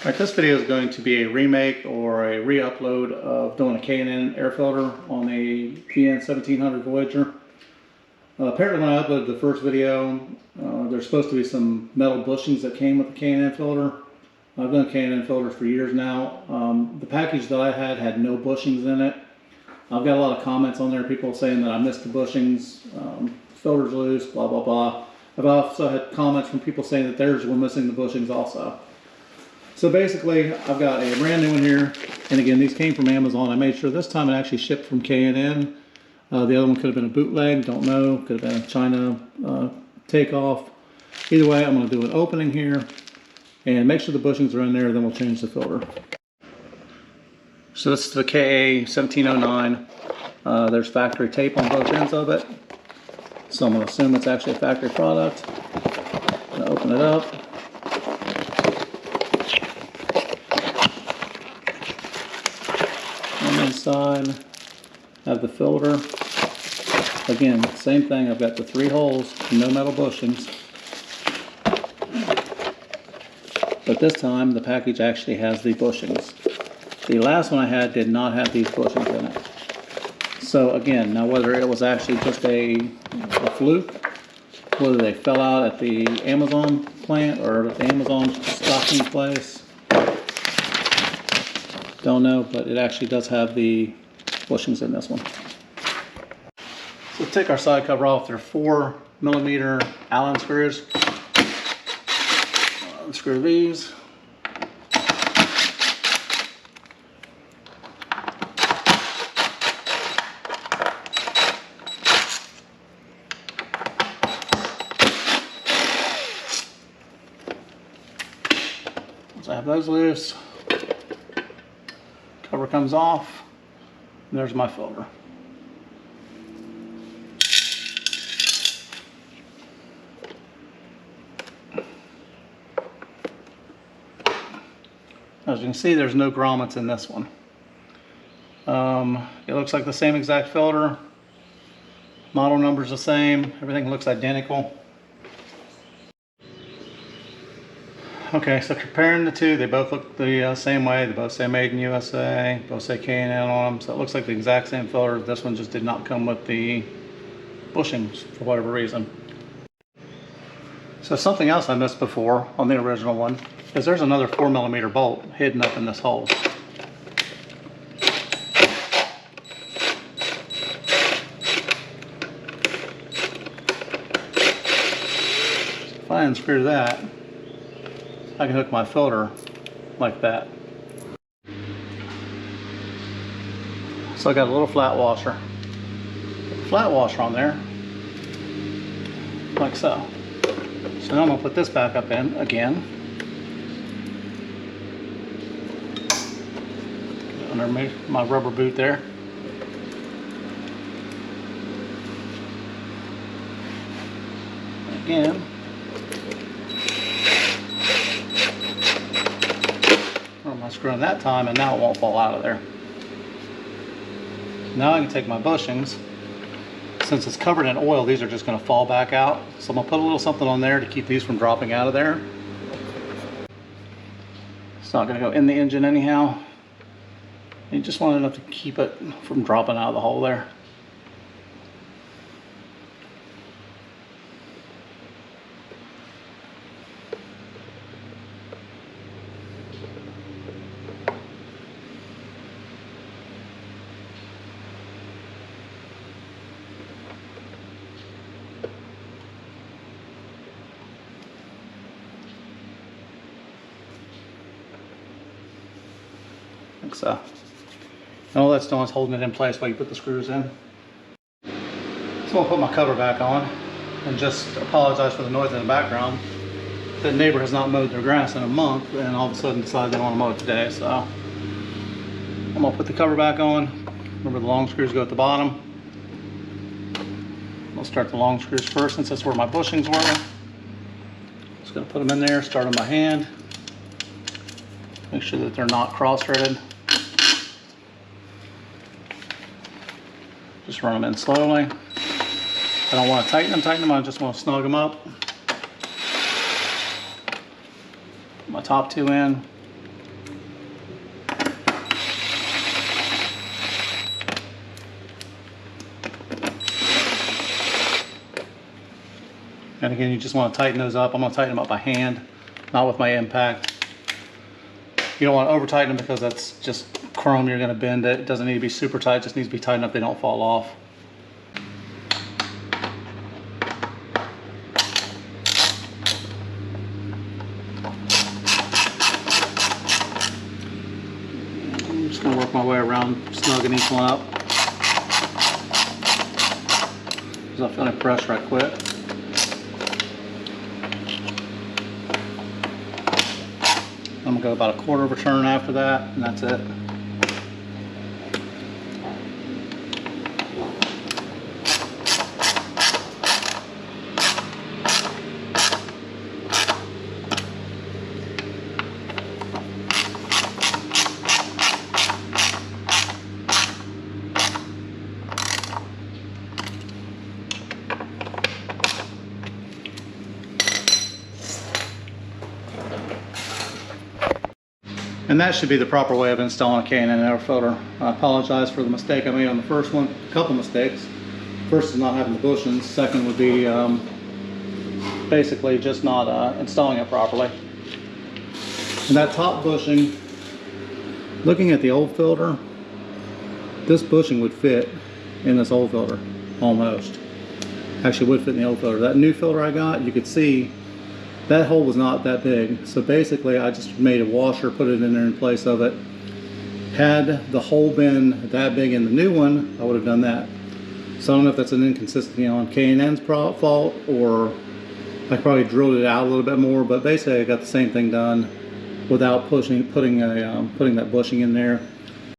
Alright, this video is going to be a remake or a re-upload of doing a K&N air filter on a VN1700 Voyager. Apparently when I uploaded the first video, there's supposed to be some metal bushings that came with the K&N filter. I've done K&N filters for years now. The package that I had no bushings in it. I've got a lot of comments on there, people saying that I missed the bushings, filter's loose, blah blah blah. I've also had comments from people saying that theirs were missing the bushings also. So basically, I've got a brand new one here, and again, these came from Amazon. I made sure this time it actually shipped from K&N. The other one could have been a bootleg, don't know. Could have been a China takeoff. Either way, I'm going to do an opening here, and make sure the bushings are in there, then we'll change the filter. So this is the KA1709. There's factory tape on both ends of it. So I'm going to assume it's actually a factory product. I'm going to open it up. Inside, I have the filter. Again, same thing, I've got the 3 holes, no metal bushings. But this time, the package actually has the bushings. The last one I had did not have these bushings in it. So again, now whether it was actually just a fluke, whether they fell out at the Amazon plant or the Amazon stocking place, don't know, but it actually does have the bushings in this one. So let's take our side cover off. They're 4mm Allen screws. Unscrew these. Once I have those loose, cover comes off, and there's my filter. As you can see, there's no grommets in this one. It looks like the same exact filter. Model number's the same. Everything looks identical. Okay, so comparing the two, they both look the same way. They both say made in USA, both say K&N on them. So it looks like the exact same filter. This one just did not come with the bushings for whatever reason. So something else I missed before on the original one is there's another 4mm bolt hidden up in this hole. If I unscrew that, I can hook my filter like that. So I got a little flat washer. Flat washer on there, like so. So now I'm gonna put this back up in again. Get under my rubber boot there. Again. I'm screwing that time, and now it won't fall out of there. Now I can take my bushings. Since it's covered in oil, these are just going to fall back out. So I'm going to put a little something on there to keep these from dropping out of there. It's not going to go in the engine anyhow. You just want enough to keep it from dropping out of the hole there. Like so. And all that's doing is holding it in place while you put the screws in. So I'll put my cover back on and just apologize for the noise in the background. The neighbor has not mowed their grass in a month and all of a sudden decided they want to mow it today. So I'm going to put the cover back on. Remember, the long screws go at the bottom. I'll start the long screws first since that's where my bushings were. Just going to put them in there, start on my hand. Make sure that they're not cross-threaded. Just run them in slowly. I don't want to tighten them, I just want to snug them up. My top two in, And again, you just want to tighten those up. I'm going to tighten them up by hand, not with my impact. You don't want to over tighten them because that's just chrome, you're going to bend it. It doesn't need to be super tight, it just needs to be tightened up, they don't fall off. I'm just going to work my way around, snugging each one up. Because I feel it press right quick. I'm going to go about a quarter of a turn after that, and that's it. And that should be the proper way of installing a K&N air filter. I apologize for the mistake I made on the first one. A couple mistakes. First is not having the bushings. Second would be basically just not installing it properly. And that top bushing, looking at the old filter, this bushing would fit in this old filter, almost. Actually would fit in the old filter. That new filter I got, you could see that hole was not that big, so basically I just made a washer, put it in there in place of it. Had the hole been that big in the new one, I would have done that. So I don't know if that's an inconsistency on K&N's fault, or I probably drilled it out a little bit more, but basically I got the same thing done without putting that bushing in there.